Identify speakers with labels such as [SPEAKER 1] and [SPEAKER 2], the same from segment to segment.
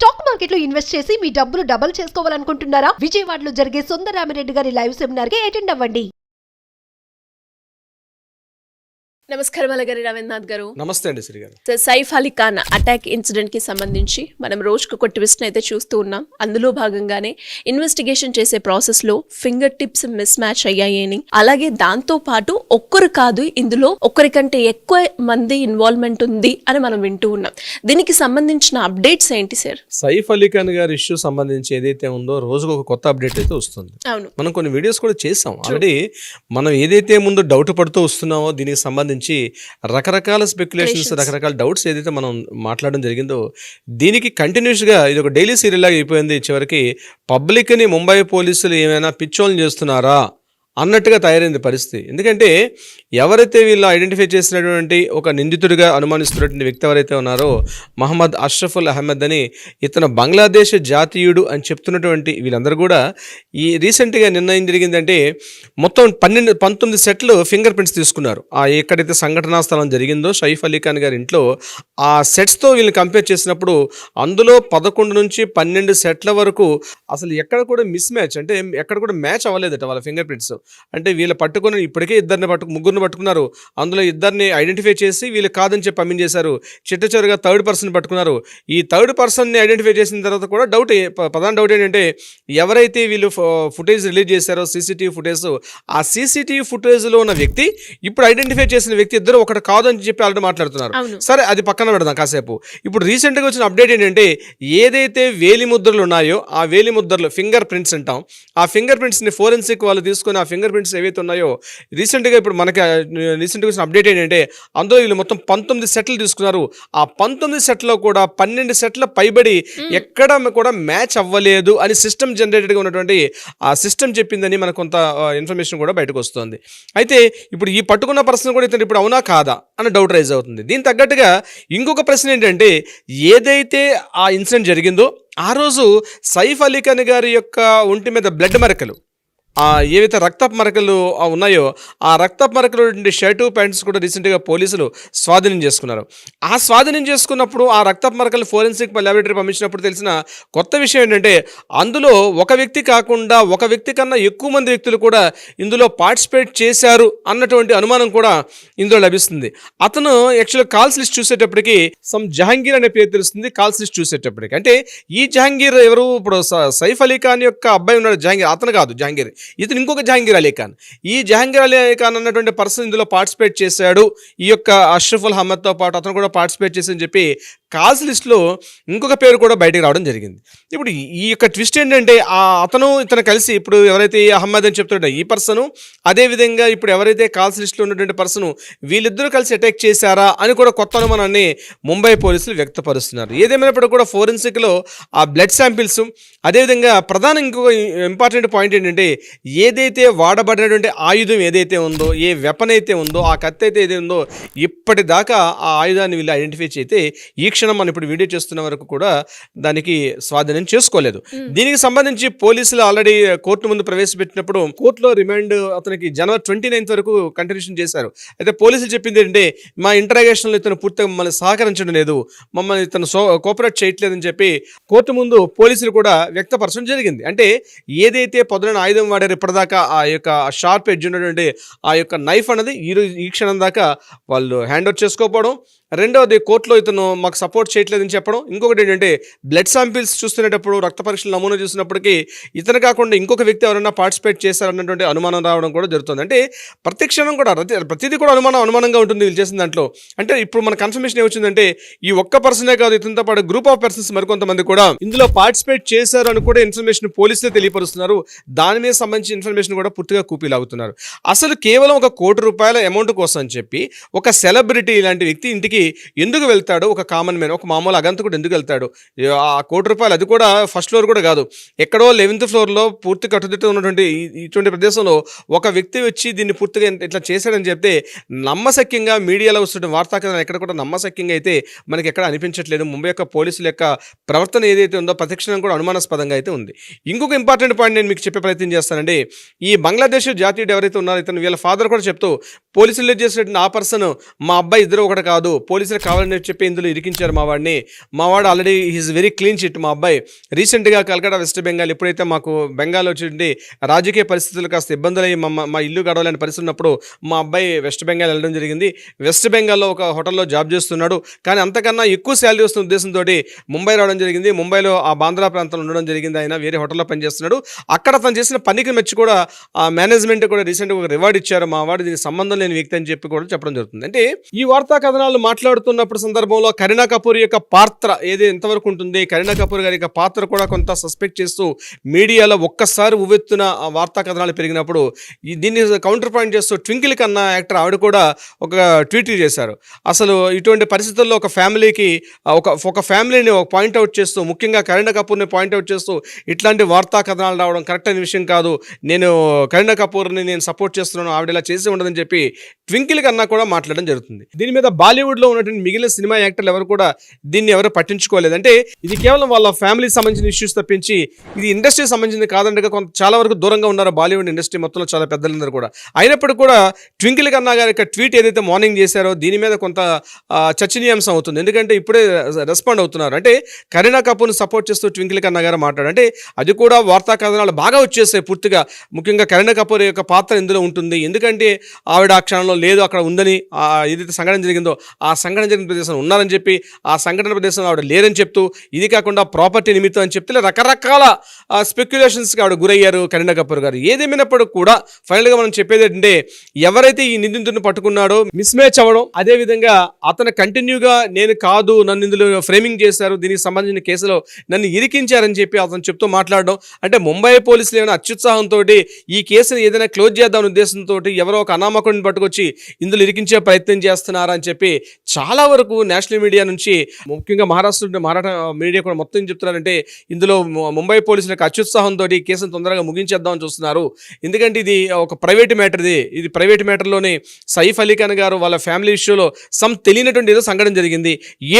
[SPEAKER 1] Stock మార్కెట్లో invest చేసి మీ డబ్బులు డబుల్ చేసుకోవాలనుకుంటున్నారా? విజయవాడలో జరిగే సుందరరామిరెడ్డి గారి లైవ్ సెమినార్ కి అటెండ్ అవ్వండి.
[SPEAKER 2] నమస్కారం అలగారి రవీంద్రనాథ్ గారు.
[SPEAKER 3] నమస్తే అండి శ్రీ గారు.
[SPEAKER 2] సైఫ్ అలీ ఖాన్ అటాక్ ఇన్సిడెంట్ కి సంబంధించి మనం రోజుకు ఒక ట్విస్ట్ అయితే చూస్తూ ఉన్నాం. అందులో భాగంగానే ఇన్వెస్టిగేషన్ చేసే ప్రాసెస్ లో ఫింగర్ టిప్స్ మిస్ మ్యాచ్ అయ్యాయని, అలాగే దాంతో పాటు ఒక్కరు కాదు ఇందులో ఒక్కరికంటే ఎక్కువ మంది ఇన్వాల్వ్మెంట్ ఉంది అని మనం వింటూ ఉన్నాం. దీనికి సంబంధించిన అప్డేట్స్ ఏంటి సార్?
[SPEAKER 3] సైఫ్ అలీ ఖాన్ గారి ఇష్యూ సంబంధించి ఏదైతే ఉందో రోజుకు ఒక కొత్త అప్డేట్ అయితే వస్తుంది.
[SPEAKER 2] అవును,
[SPEAKER 3] మనం కొన్ని వీడియోస్ కూడా చేసాం ఆల్రెడీ. మనం ఏదైతే ముందు డౌట్ పడుతూ వస్తున్నామో దీనికి సంబంధించి రకరకాల స్పెక్యులేషన్స్, రకరకాల డౌట్స్ ఏదైతే మనం మాట్లాడడం జరిగిందో దీనికి కంటిన్యూస్గా ఇది ఒక డైలీ సీరియల్ లాగా అయిపోయింది. చివరికి పబ్లిక్ని ముంబై పోలీసులు ఏమైనా పిచ్చోళ్ళు చేస్తున్నారా అన్నట్టుగా తయారైంది పరిస్థితి. ఎందుకంటే ఎవరైతే వీళ్ళు ఐడెంటిఫై చేసినటువంటి ఒక నిందితుడిగా అనుమానిస్తున్నటువంటి వ్యక్తి ఎవరైతే ఉన్నారో మహమ్మద్ అష్రఫుల్ అహ్మద్ అని, ఇతను బంగ్లాదేశ్ జాతీయుడు అని చెప్తున్నటువంటి వీళ్ళందరూ కూడా ఈ రీసెంట్గా నిర్ణయం జరిగిందంటే మొత్తం 19 సెట్లు ఫింగర్ ప్రింట్స్ తీసుకున్నారు. ఎక్కడైతే సంఘటనా స్థలం జరిగిందో సైఫ్ అలీ ఖాన్ గారి ఇంట్లో ఆ సెట్స్తో వీళ్ళని కంపేర్ చేసినప్పుడు అందులో 11 నుంచి 12 సెట్ల వరకు అసలు ఎక్కడ కూడా మిస్ మ్యాచ్, అంటే ఎక్కడ కూడా మ్యాచ్ అవ్వలేదట వాళ్ళ ఫింగర్ ప్రింట్స్. అంటే వీళ్ళు పట్టుకుని ఇప్పటికే ముగ్గురిని పట్టుకున్నారు. అందులో ఇద్దరిని ఐడెంటిఫై చేసి వీళ్ళు కాదని చెప్పి పంపించేశారు. చిట్టచివరిగా థర్డ్ పర్సన్ పట్టుకున్నారు. ఈ థర్డ్ పర్సన్ని ఐడెంటిఫై చేసిన తర్వాత కూడా ప్రధాన డౌట్ ఏంటంటే ఎవరైతే వీళ్ళు ఫుటేజ్ రిలీజ్ చేశారో సీసీటీవీ ఫుటేజ్, ఆ సీసీటీవీ ఫుటేజ్లో ఉన్న వ్యక్తి ఇప్పుడు ఐడెంటిఫై చేసిన వ్యక్తి ఇద్దరు ఒకటి కాదు అని చెప్పి ఆల్రెడీ మాట్లాడుతున్నారు. సరే, అది పక్కన పెడదాం కాసేపు. ఇప్పుడు రీసెంట్గా వచ్చిన అప్డేట్ ఏంటంటే ఏదైతే వేలి ముద్రలు ఉన్నాయో ఆ వేలి ముద్రలు ఫింగర్ ప్రింట్స్ అంటాం, ఆ ఫింగర్ ప్రింట్స్ని ఫోరెన్సిక్ వాళ్ళు తీసుకొని ఆ ఫింగర్ ప్రింట్స్ ఏవైతే ఉన్నాయో రీసెంట్గా ఇప్పుడు మనకి రీసెంట్గా వచ్చిన అప్డేట్ ఏంటంటే అందులో వీళ్ళు మొత్తం 19 సెట్లు తీసుకున్నారు. ఆ 19 సెట్లో కూడా 12 సెట్ల పైబడి ఎక్కడ కూడా మ్యాచ్ అవ్వలేదు అని సిస్టమ్ జనరేటెడ్గా ఉన్నటువంటి ఆ సిస్టమ్ చెప్పిందని మనకు కొంత ఇన్ఫర్మేషన్ కూడా బయటకు వస్తుంది. అయితే ఇప్పుడు ఈ పట్టుకున్న ప్రశ్న కూడా ఇతను ఇప్పుడు అవునా కాదా అని డౌట్ రైజ్ అవుతుంది. దీనికి తగ్గట్టుగా ఇంకొక ప్రశ్న ఏంటంటే ఏదైతే ఆ ఇన్సిడెంట్ జరిగిందో ఆ రోజు సైఫ్ అలీ ఖాన్ గారి యొక్క ఒంటి మీద బ్లడ్ మరకలు, ఏవైతే రక్తపు మరకలు ఉన్నాయో ఆ రక్తపు మరకలు షర్టు ప్యాంట్స్ కూడా రీసెంట్గా పోలీసులు స్వాధీనం చేసుకున్నారు. ఆ స్వాధీనం చేసుకున్నప్పుడు ఆ రక్తపు మరకలు ఫోరెన్సిక్ ల్యాబొరేటరీ పంపించినప్పుడు తెలిసిన కొత్త విషయం ఏంటంటే అందులో ఒక వ్యక్తి కాకుండా ఒక వ్యక్తి కన్నా ఎక్కువ మంది వ్యక్తులు కూడా ఇందులో పార్టిసిపేట్ చేశారు అన్నటువంటి అనుమానం కూడా ఇందులో లభిస్తుంది. అతను యాక్చువల్గా కాల్స్ లిస్ట్ చూసేటప్పటికి జహాంగీర్ అనే పేరు తెలుస్తుంది. కాల్స్ లిస్ట్ చూసేటప్పటికి అంటే ఈ జహాంగీర్ ఎవరు? ఇప్పుడు సైఫ్ అలీ ఖాన్ యొక్క అబ్బాయి ఉన్నాడు జహాంగీర్, అతను కాదు జహాంగీర్, ఇతను ఇంకొక జహాంగీర్ అలీ ఖాన్. ఈ జహాంగీర్ అలీ ఖాన్ అన్నటువంటి పర్సన్ ఇందులో పార్టిసిపేట్ చేశాడు. ఈ యొక్క అష్రఫుల్ అహ్మద్తో పాటు అతను కూడా పార్టిసిపేట్ చేసి చెప్పి కాల్స్ లిస్ట్లో ఇంకొక పేరు కూడా బయటకు రావడం జరిగింది. ఇప్పుడు ఈ యొక్క ట్విస్ట్ ఏంటంటే ఇతను కలిసి ఇప్పుడు ఎవరైతే అహ్మద్ అని చెప్తున్నాడో ఈ పర్సను, అదేవిధంగా ఇప్పుడు ఎవరైతే కాల్స్ లిస్ట్లో ఉన్నటువంటి పర్సను, వీళ్ళిద్దరూ కలిసి అటాక్ చేశారా అని కూడా కొత్త అనుమానాన్ని ముంబై పోలీసులు వ్యక్తపరుస్తున్నారు. ఏదేమైనప్పుడు కూడా ఫోరెన్సిక్లో ఆ బ్లడ్ శాంపిల్స్, అదేవిధంగా ప్రధాన ఇంకొక ఇంపార్టెంట్ పాయింట్ ఏంటంటే ఏదైతే వాడబడినటువంటి ఆయుధం ఏదైతే ఉందో, ఏ వెపన్ అయితే ఉందో, ఆ కత్తి అయితే ఏదైతే ఉందో ఇప్పటిదాకా ఆ ఆయుధాన్ని వీళ్ళు ఐడెంటిఫై చేస్తే ఈ క్షణం మనం ఇప్పుడు వీడియో చేస్తున్న వరకు కూడా దానికి స్వాధీనం చేసుకోలేదు. దీనికి సంబంధించి పోలీసులు ఆల్రెడీ కోర్టు ముందు ప్రవేశపెట్టినప్పుడు కోర్టులో రిమాండ్ అతనికి జనవరి 29 వరకు కంటిన్యూషన్ చేశారు. అయితే పోలీసులు చెప్పింది ఏంటంటే మా ఇంటరాగేషన్లో ఇతను పూర్తిగా మమ్మల్ని సహకరించడం లేదు, మమ్మల్ని ఇతను కోఆపరేట్ చేయట్లేదని చెప్పి కోర్టు ముందు పోలీసులు కూడా వ్యక్తపరచడం జరిగింది. అంటే ఏదైతే పొద్దున ఆయుధం వాడారు ఇప్పటిదాకా ఆ యొక్క షార్ప్ ఎడ్జ్ ఉన్నటువంటి ఆ యొక్క నైఫ్ అనేది ఈ క్షణం దాకా వాళ్ళు హ్యాండ్ ఓవర్ చేసుకోకపోవడం, రెండవది కోర్టులో ఇతను మాకు సపోర్ట్ చేయట్లేదని చెప్పడం, ఇంకొకటి ఏంటంటే బ్లడ్ శాంపిల్స్ చూస్తున్నప్పుడు రక్త పరీక్షలు నమూనా చూసినప్పటికీ ఇతను కాకుండా ఇంకొక వ్యక్తి ఎవరైనా పార్టిసిపేట్ చేశారన్నటువంటి అనుమానం రావడం కూడా జరుగుతుంది. అంటే ప్రతి క్షణం కూడా ప్రతిదీ కూడా అనుమానంగా ఉంటుంది వీళ్ళు చేసిన దాంట్లో. అంటే ఇప్పుడు మన కన్ఫర్మేషన్ ఏమొచ్చిందంటే ఈ ఒక్క పర్సనే కాదు, ఇతనితో పాటు గ్రూప్ ఆఫ్ పర్సన్స్ మరికొంతమంది కూడా ఇందులో పార్టిసిపేట్ చేశారు అని కూడా ఇన్ఫర్మేషన్ పోలీసులు తెలియపరుస్తున్నారు. దాని మీద సంబంధించిన ఇన్ఫర్మేషన్ కూడా పూర్తిగా కూపీలాగుతున్నారు. అసలు కేవలం ఒక ₹1 కోటి అమౌంట్ కోసం అని చెప్పి ఒక సెలబ్రిటీ ఇలాంటి వ్యక్తి ఇంటికి ఎందుకు వెళ్తాడు? ఒక కామన్ మ్యాన్, ఒక మామూలు అగంతకుడు ఎందుకు వెళ్తాడు? ఆ ₹1 అది కూడా ఫస్ట్ ఫ్లోర్ కూడా కాదు, ఎక్కడో 11th ఫ్లోర్లో పూర్తి కట్టుదిట్ట ఉన్నటువంటి ఇటువంటి ప్రదేశంలో ఒక వ్యక్తి వచ్చి దీన్ని పూర్తిగా ఇట్లా చేశాడని చెప్తే నమ్మశక్యంగా మీడియాలో వస్తున్న వార్తా కథనం ఎక్కడ కూడా నమ్మశక్యంగా అయితే మనకి ఎక్కడ అనిపించట్లేదు. ముంబై యొక్క పోలీసుల యొక్క ప్రవర్తన ఏదైతే ఉందో ప్రతిక్షణం కూడా అనుమానాస్పదంగా అయితే ఉంది. ఇంకొక ఇంపార్టెంట్ పాయింట్ నేను మీకు చెప్పే ప్రయత్నం చేస్తానండి. ఈ బంగ్లాదేశ్ జాతీయుడు ఎవరైతే ఉన్నారో ఇతను వీళ్ళ ఫాదర్ కూడా చెప్తూ పోలీసులు చేసినట్టు ఆ పర్సన్ మా అబ్బాయి ఇద్దరు ఒకటి కాదు, పోలీసులు కావాలని చెప్పి ఇందులో ఇరికించారు మా వాడు already is very clean chit. మా అబ్బాయి రీసెంట్గా కలకత్తా వెస్ట్ బెంగాల్ ఎప్పుడైతే మాకు బెంగాల్ వచ్చి రాజకీయ పరిస్థితులు కాస్త ఇబ్బందులు అయ్యి మా ఇల్లు గడవలేని పరిస్థితి ఉన్నప్పుడు మా అబ్బాయి వెస్ట్ బెంగాల్ వెళ్ళడం జరిగింది. వెస్ట్ బెంగాల్లో ఒక హోటల్లో జాబ్ చేస్తున్నాడు. కానీ అంతకన్నా ఎక్కువ శాలరీ వస్తున్న ఉద్దేశంతో ముంబై రావడం జరిగింది. ముంబైలో ఆ బాంద్రా ప్రాంతంలో ఉండడం జరిగింది. ఆయన వేరే హోటల్లో పనిచేస్తున్నాడు. అక్కడ తను చేసిన పనికి మెచ్చి కూడా ఆ మేనేజ్మెంట్ కూడా రీసెంట్గా ఒక రివార్డ్ ఇచ్చారు. మా వాడు దీనికి సంబంధం లేని వ్యక్తి అని చెప్పి కూడా చెప్పడం జరుగుతుంది. అంటే ఈ వార్తా కథనాలు మాట్లాడుతున్నప్పుడు సందర్భంలో కరీనా కపూర్ యొక్క పాత్ర ఏది ఎంతవరకు ఉంటుంది, కరీనా కపూర్ గారి యొక్క పాత్ర కూడా కొంత సస్పెక్ట్ చేస్తూ మీడియాలో ఒక్కసారి ఉవ్వెత్తున వార్తా కథనాలు పెరిగినప్పుడు దీన్ని కౌంటర్ పాయింట్ చేస్తూ ట్వింకిల్ కన్నా యాక్టర్ ఆవిడ కూడా ఒక ట్వీట్ చేశారు. అసలు ఇటువంటి పరిస్థితుల్లో ఒక ఫ్యామిలీకి ఒక ఫ్యామిలీని పాయింట్అవుట్ చేస్తూ, ముఖ్యంగా కరీనా కపూర్ని పాయింట్అవుట్ చేస్తూ ఇట్లాంటి వార్తా కథనాలు రావడం కరెక్ట్ అయిన విషయం కాదు. నేను కరీనా కపూర్ని నేను సపోర్ట్ చేస్తున్నాను, ఆవిడ ఇలా చేసి ఉండదని చెప్పి ట్వింకిల్ కన్నా కూడా మాట్లాడడం జరుగుతుంది. దీని మీద బాలీవుడ్లో ఉన్నటువంటి మిగిలిన సినిమా యాక్టర్లు ఎవరు కూడా దీన్ని ఎవరు పట్టించుకోలేదు. అంటే ఇది కేవలం వాళ్ళ ఫ్యామిలీకి సంబంధించిన ఇష్యూస్ తప్పించి ఇది ఇండస్ట్రీకి సంబంధించింది కాదంటే చాలా వరకు దూరంగా ఉన్నారు బాలీవుడ్ ఇండస్ట్రీ మొత్తంలో చాలా పెద్దలందరూ కూడా. అయినప్పటికీ కూడా ట్వింకిల్ కన్నా గారి యొక్క ట్వీట్ ఏదైతే మార్నింగ్ చేశారో దీని మీద కొంత చర్చనీయాంశం అవుతుంది. ఎందుకంటే ఇప్పుడే రెస్పాండ్ అవుతున్నారు. అంటే కరీనా కపూర్ని సపోర్ట్ చేస్తూ ట్వింకిల్ కన్నా గారు మాట్లాడారు. అంటే అది కూడా వార్తా కథనాలు బాగా వచ్చేసాయి పూర్తిగా. ముఖ్యంగా కరీనా కపూర్ యొక్క పాత్ర ఇందులో ఉంటుంది. ఎందుకంటే ఆవిడ ఆ క్షణంలో లేదు, అక్కడ ఉందని, ఏదైతే సంఘటన జరిగిందో ఆ సంఘటన జరిగిన ప్రదేశంలో ఉన్నారని చెప్పి, ఆ సంఘటన ప్రదేశంలో ఆవిడ లేరని చెప్తూ, ఇది కాకుండా ప్రాపర్టీ నిమిత్తం అని చెప్తే రకరకాల స్పెక్యులేషన్స్కి ఆవిడ గురయ్యారు కరీనా కపూర్ గారు. ఏదేమైనప్పటికీ కూడా ఫైనల్గా మనం చెప్పేది ఏంటంటే ఎవరైతే ఈ నిందితుడిని పట్టుకున్నాడో మిస్ మ్యాచ్ అవ్వడం, అదేవిధంగా అతను కంటిన్యూగా నేను కాదు, నన్ను ఇందులో ఫ్రేమింగ్ చేశారు, దీనికి సంబంధించిన కేసులో నన్ను ఇరికించారని చెప్పి అతను చెప్తూ మాట్లాడడం. అంటే ముంబై పోలీసులు ఏమైనా అత్యుత్సాహంతో ఈ కేసుని ఏదైనా క్లోజ్ చేద్దామనే ఉద్దేశంతో ఎవరో ఒక అనామకుడిని పట్టుకొచ్చి ఇందులో ఇరికించే ప్రయత్నం చేస్తున్నారా అని చెప్పి చాలా వరకు నేషనల్ మీడియా నుంచి, ముఖ్యంగా మరాఠా మీడియా కూడా మొత్తం చెప్తున్నారంటే ఇందులో ముంబై పోలీసులకు అత్యుత్సాహంతో ఈ కేసును తొందరగా ముగించేద్దామని చూస్తున్నారు. ఎందుకంటే ఇది ఒక ప్రైవేట్ మ్యాటర్. ఇది ప్రైవేట్ మ్యాటర్లోనే సైఫ్ అలీ ఖాన్ గారు వాళ్ళ ఫ్యామిలీ ఇష్యూలో తెలియనటువంటి ఏదో సంఘటన జరిగింది.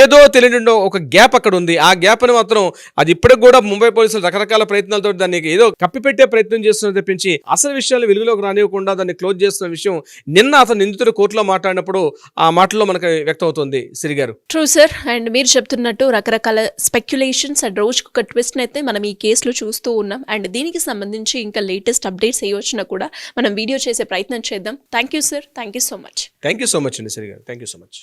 [SPEAKER 3] ఏదో తెలియనటువంటి ఒక గ్యాప్ అక్కడ ఉంది. ఆ గ్యాప్ని మాత్రం అది ఇప్పటికి కూడా ముంబై పోలీసులు రకరకాల ప్రయత్నాలతో దాన్ని ఏదో కప్పిపెట్టే ప్రయత్నం చేస్తున్నారు తప్పించి అసలు విషయాలు వెలుగులోకి రానివ్వకుండా దాన్ని క్లోజ్ చేస్తున్న విషయం నిన్న అతను నిందితుడు కోర్టులో మాట్లాడినప్పుడు ఆ మాటల్లో మనకు వ్యక్తం అవుతుంది. సిరి గారు,
[SPEAKER 2] ట్రూ సార్. అండ్ మీరు చెప్తున్నట్టు రకరకాల స్పెక్యులేషన్స్ అండ్ రోజుకు ఒక ట్విస్ట్ అయితే మనం ఈ కేసులో చూస్తూ ఉన్నాం. అండ్ దీనికి సంబంధించి ఇంకా లేటెస్ట్ అప్డేట్స్ ఏ వచ్చినా కూడా మనం వీడియో చేసే ప్రయత్నం చేద్దాం. Thank you sir. Thank you so much.
[SPEAKER 3] Thank you so much అండి సిరి గారు. Thank you so much.